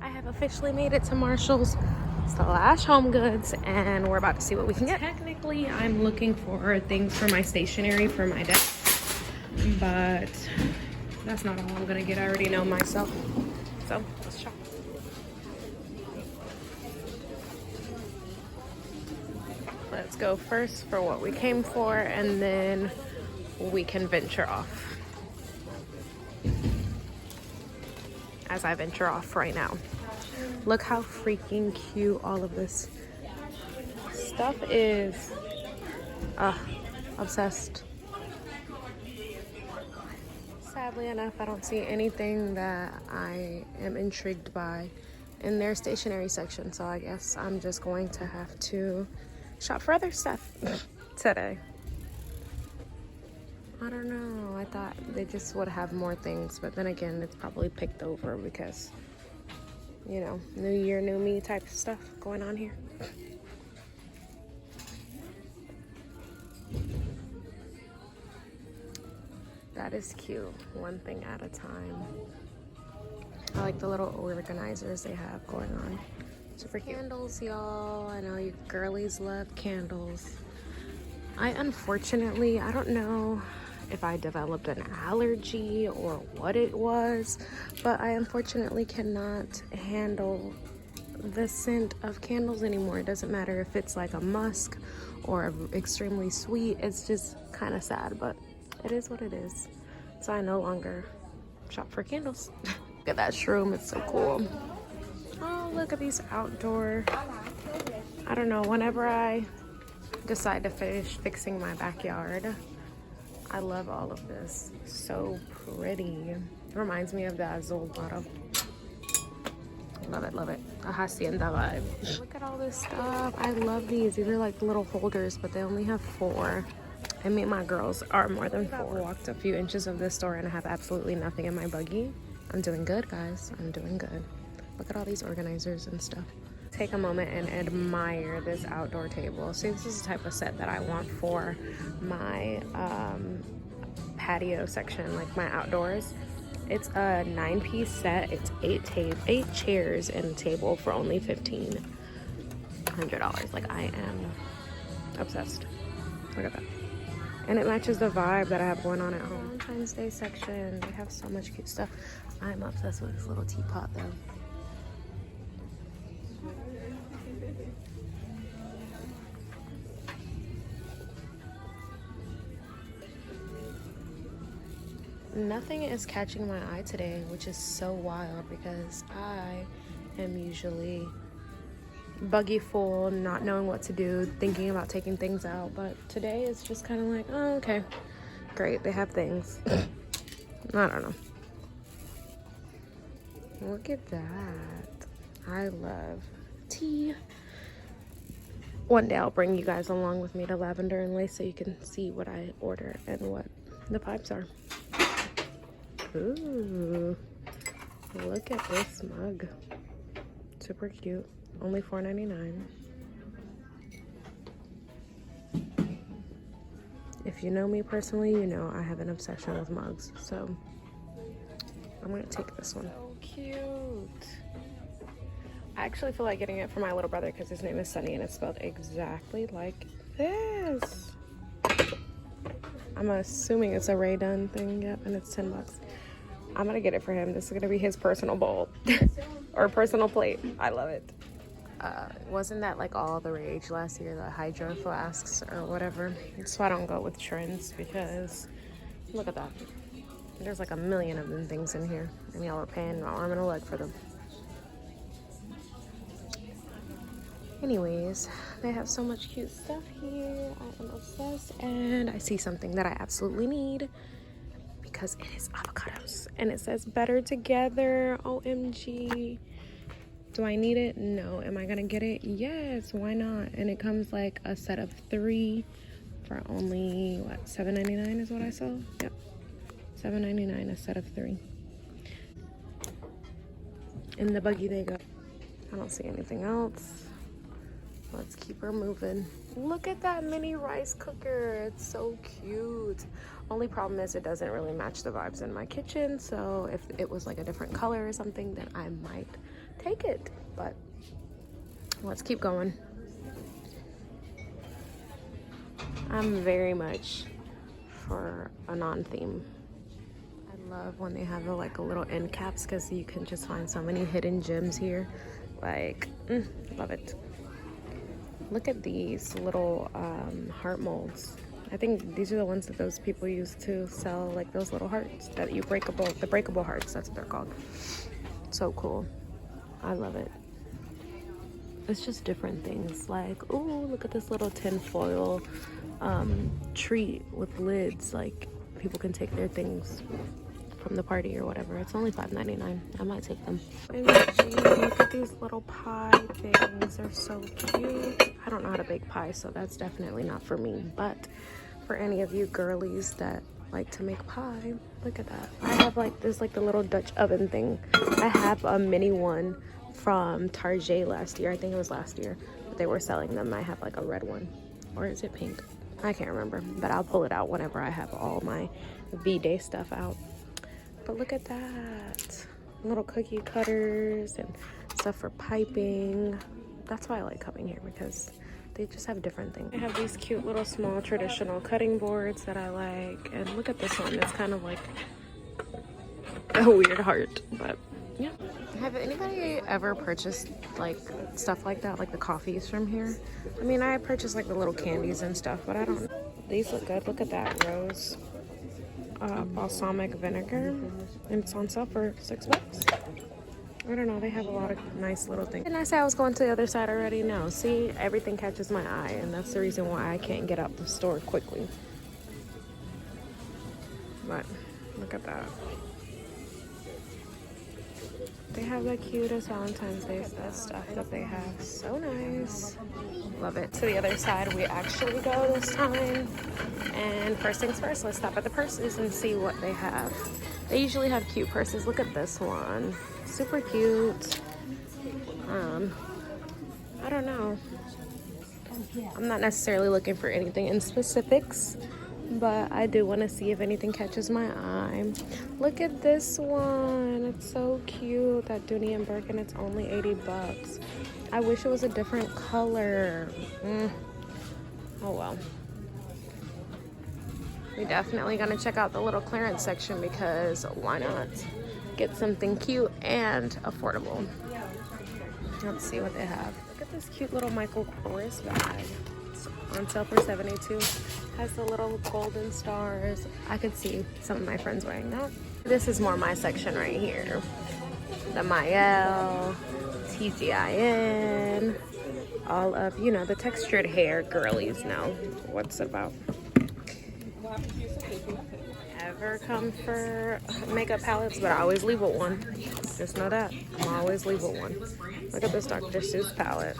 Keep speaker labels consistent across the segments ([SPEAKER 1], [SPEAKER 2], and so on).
[SPEAKER 1] I have officially made it to Marshall's slash Homegoods, and we're about to see what we can get. Technically, I'm looking for things for my stationery for my desk, but that's not all I'm gonna get. I already know myself, so let's shop. Let's go first for what we came for, and then we can venture off. As I venture off right now. Look how freaking cute all of this stuff is. Obsessed. Sadly enough, I don't see anything that I am intrigued by in their stationery section, so I guess I'm just going to have to shop for other stuff today. I don't know, I thought they just would have more things, but then again, it's probably picked over because, you know, new year, new me type of stuff going on here. That is cute, one thing at a time. I like the little organizers they have going on. Super cute. Candles, y'all. I know you girlies love candles. I don't know if I developed an allergy or what it was, but I unfortunately cannot handle the scent of candles anymore. It doesn't matter if it's like a musk or extremely sweet. It's just kind of sad, but it is what it is. So I no longer shop for candles. Look at that shroom, it's so cool. Oh, look at these outdoor. I don't know, whenever I decide to finish fixing my backyard, I love all of this. So pretty. It reminds me of the Azul bottle. Love it, love it. A hacienda vibe. Look at all this stuff. I love these. These are like little holders, but they only have 4. And me and my girls are more than 4. I walked a few inches of this store and I have absolutely nothing in my buggy. I'm doing good, guys. I'm doing good. Look at all these organizers and stuff. Take a moment and admire this outdoor table. See, this is the type of set that I want for my patio section, like my outdoors. It's a 9-piece set. It's 8 chairs and a table for only $1,500. Like, I am obsessed. Look at that. And it matches the vibe that I have going on at home. Valentine's Day section. They have so much cute stuff. I'm obsessed with this little teapot though. Nothing is catching my eye today, which is so wild because I am usually buggy full, not knowing what to do, thinking about taking things out, but today it's just kind of like, oh, okay, great, they have things. I don't know. Look at that. I love tea. One day I'll bring you guys along with me to Lavender and Lace so you can see what I order and what the vibes are. Ooh, look at this mug. Super cute. Only $4.99. If you know me personally, you know I have an obsession with mugs. So I'm gonna take this one. So cute. I actually feel like getting it for my little brother because his name is Sunny and it's spelled exactly like this. I'm assuming it's a Ray Dunn thing, yep, and it's $10. I'm gonna get it for him. This is gonna be his personal bowl or personal plate. I love it. Wasn't that like all the rage last year, the hydro flasks or whatever? That's why I don't go with trends, because look at that. There's like a million of them things in here, and y'all are paying an arm and a leg for them. Anyways, they have so much cute stuff here. I am obsessed, and I see something that I absolutely need because it is avocados and it says better together. OMG. Do I need it? No. Am I gonna get it? Yes, why not? And it comes like a set of 3 for only what, $7.99 is what I saw. Yep, $7.99 a set of 3. In the buggy they go. I don't see anything else. Let's keep her moving. Look at that mini rice cooker. It's so cute. Only problem is it doesn't really match the vibes in my kitchen, so if it was like a different color or something, then I might take it. But let's keep going. I'm very much for a non-theme. I love when they have like a little end caps because you can just find so many hidden gems here. Like, love it. Look at these little heart molds. I think these are the ones that those people use to sell like those little hearts that you the breakable hearts, that's what they're called. So cool. I love it. It's just different things like, oh, look at this little tin foil treat with lids. Like people can take their things from the party or whatever. It's only $5.99. I might take them. OMG, look at these little pie things. They're so cute. I don't know how to bake pie, so that's definitely not for me. But for any of you girlies that like to make pie, look at that. I have like this, like the little Dutch oven thing. I have a mini one from Target last year. I think it was last year. But they were selling them. I have like a red one. Or is it pink? I can't remember. But I'll pull it out whenever I have all my V-Day stuff out. But look at that. Little cookie cutters and stuff for piping. That's why I like coming here, because they just have different things. They have these cute little small traditional cutting boards that I like. And look at this one. It's kind of like a weird heart, but yeah. Have anybody ever purchased like stuff like that, like the coffees from here? I mean, I purchased like the little candies and stuff, but I don't know. These look good. Look at that rose balsamic vinegar, and it's on sale for $6. I don't know, they have a lot of nice little things. Didn't I say I was going to the other side already? No, see, everything catches my eye, and that's the reason why I can't get out the store quickly. But look at that. They have the cutest Valentine's Day stuff that they have. So nice. Love it. To the other side we actually go this time. And first things first, let's stop at the purses and see what they have. They usually have cute purses. Look at this one. Super cute. I don't know. I'm not necessarily looking for anything in specifics, but I do want to see if anything catches my eye. Look at this one. It's so cute. That Dooney and Birkin, it's only $80. I wish it was a different color. Oh well. We're definitely gonna check out the little clearance section, because why not? Get something cute and affordable. Let's see what they have. Look at this cute little Michael Kors bag. It's on sale for $72. Has the little golden stars. I could see some of my friends wearing that. This is more my section right here. The Mael, TGIN, all of, you know, the textured hair girlies know what's it about. Never come for makeup palettes, but I always leave with one. Just know that. I'm always leave with one. Look at this Dr. Seuss palette.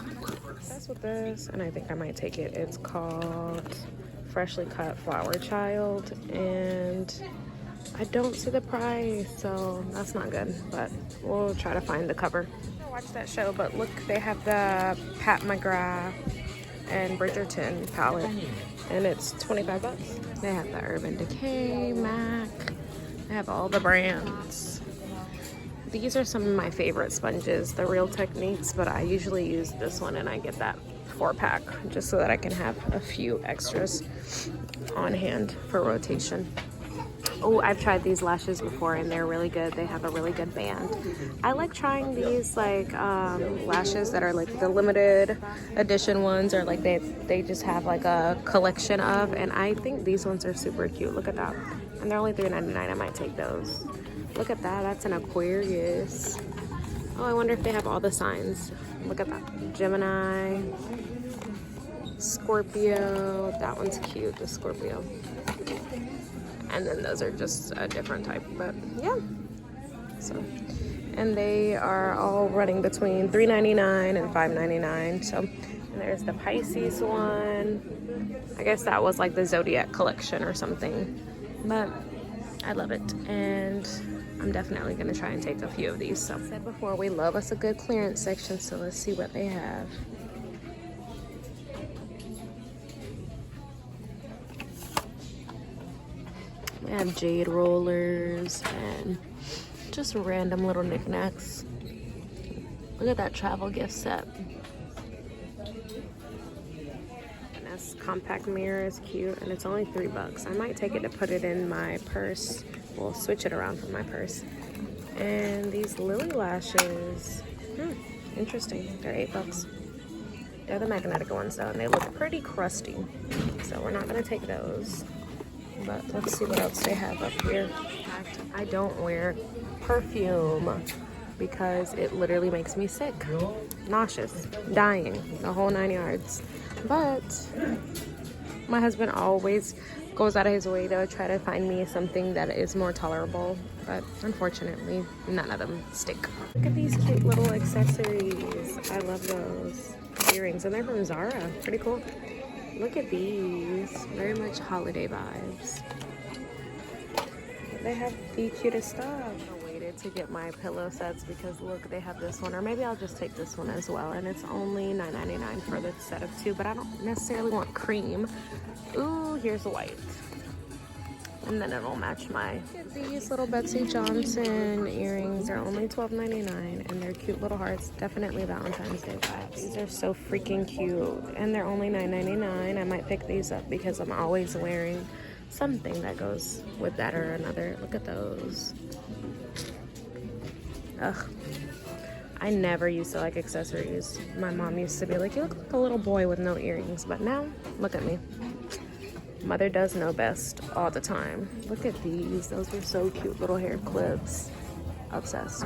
[SPEAKER 1] That's with this, and I think I might take it. It's called Freshly Cut Flower Child, and I don't see the price, so that's not good, but we'll try to find the cover. I watched that show, but look, they have the Pat McGrath and Bridgerton palette, and it's $25. They have the Urban Decay, MAC. They have all the brands. These are some of my favorite sponges, the Real Techniques, but I usually use this one, and I get that 4-pack just so that I can have a few extras on hand for rotation. Oh, I've tried these lashes before, and they're really good. They have a really good band. I like trying these like lashes that are like the limited edition ones, or like they just have like a collection of, and I think these ones are super cute. Look at that. And they're only $3.99. I might take those. Look at that. That's an Aquarius. Oh, I wonder if they have all the signs. Look at that. Gemini, Scorpio. That one's cute, the Scorpio. And then those are just a different type, but yeah. So, and they are all running between $3.99 and $5.99. So, and there's the Pisces one. I guess that was like the Zodiac collection or something, but I love it, and I'm definitely gonna try and take a few of these. So, I said before, we love us a good clearance section, so let's see what they have. They have jade rollers and just random little knickknacks. Look at that travel gift set. And this compact mirror is cute, and it's only $3. I might take it to put it in my purse. We'll switch it around from my purse. And these lily lashes, interesting. They're $8. They're the magnetic ones though, and they look pretty crusty. So we're not gonna take those. But let's see what else they have up here. In fact, I don't wear perfume because it literally makes me sick, nauseous, dying, the whole 9 yards. But my husband always goes out of his way to try to find me something that is more tolerable, but unfortunately none of them stick. Look at these cute little accessories. I love those earrings, and they're from Zara. Pretty cool. Look at these, very much holiday vibes. They have the cutest stuff. I waited to get my pillow sets because look, they have this one, or maybe I'll just take this one as well, and it's only $9.99 for the set of 2, but I don't necessarily want cream. Ooh, here's the white. And then it'll match my... These little Betsy Johnson earrings are only $12.99, and they're cute little hearts. Definitely Valentine's Day vibes. These are so freaking cute, and they're only $9.99. I might pick these up because I'm always wearing something that goes with that or another. Look at those. Ugh. I never used to like accessories. My mom used to be like, you look like a little boy with no earrings, but now, look at me. Mother does know best all the time. Look at these. Those are so cute, little hair clips. Obsessed.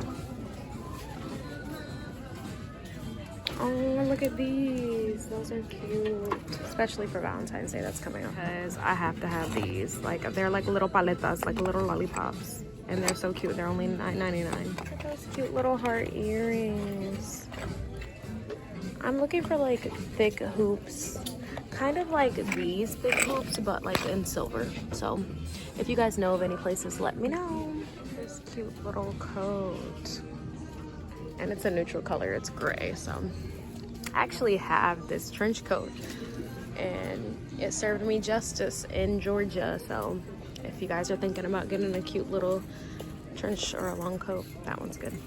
[SPEAKER 1] Oh, look at these. Those are cute. Especially for Valentine's Day that's coming up. Because I have to have these. Like, they're like little paletas, like little lollipops. And they're so cute. They're only $9.99. Look at those cute little heart earrings. I'm looking for like thick hoops. Kind of like these big hoops, but like in silver. So if you guys know of any places, let me know. This cute little coat, and it's a neutral color, it's gray. So I actually have this trench coat, and it served me justice in Georgia. So if you guys are thinking about getting a cute little trench or a long coat, that one's good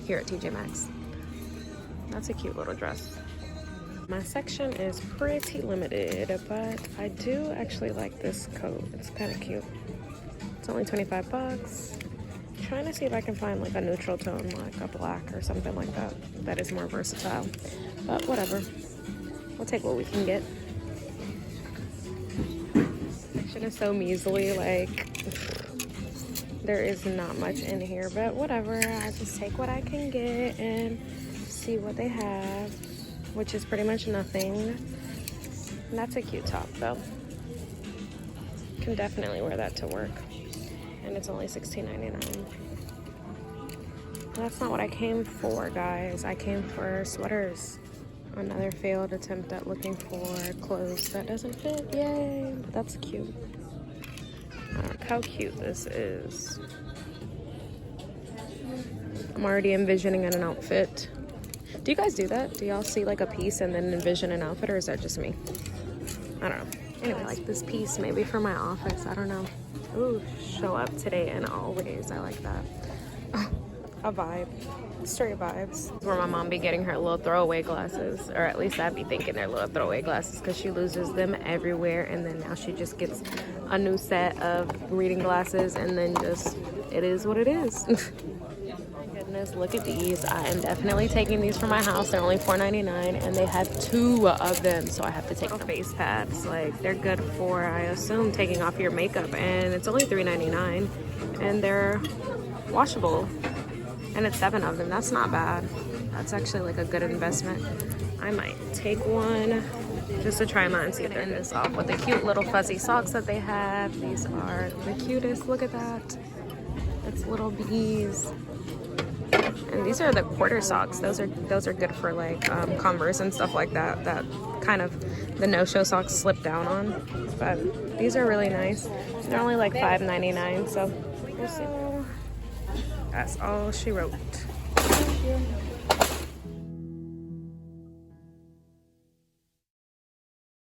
[SPEAKER 1] here at TJ Maxx. That's a cute little dress. My section is pretty limited, but I do actually like this coat. It's kind of cute. It's only $25. Trying to see if I can find like a neutral tone, like a black or something like that, that is more versatile. But whatever. We'll take what we can get. Section is so measly, like there is not much in here, but whatever. I just take what I can get and see what they have, which is pretty much nothing. And that's a cute top though. Can definitely wear that to work. And it's only $16.99. That's not what I came for, guys. I came for sweaters. Another failed attempt at looking for clothes that doesn't fit. Yay! But that's cute. Look how cute this is. I'm already envisioning an outfit. Do you guys do that? Do y'all see like a piece and then envision an outfit, or is that just me? I don't know. Anyway, like this piece maybe for my office. I don't know. Ooh, show up today and always. I like that. A vibe. Straight vibes. Where my mom be getting her little throwaway glasses, or at least I'd be thinking they're little throwaway glasses, because she loses them everywhere, and then now she just gets a new set of reading glasses, and then just, it is what it is. Goodness, look at these. I am definitely taking these for my house. They're only $4.99, and they have 2 of them, so I have to take them. Face pads, like they're good for, I assume, taking off your makeup, and it's only $3.99, and they're washable, and it's 7 of them. That's not bad. That's actually like a good investment. I might take one just to try them out and see if they're end this off with the cute little fuzzy socks that they have. These are the cutest. Look at that. It's little bees. And these are the quarter socks. Those are good for like Converse and stuff like that. That kind of the no-show socks slip down on. But these are really nice. They're only like $5.99. So we'll see. That's all she wrote. Thank you.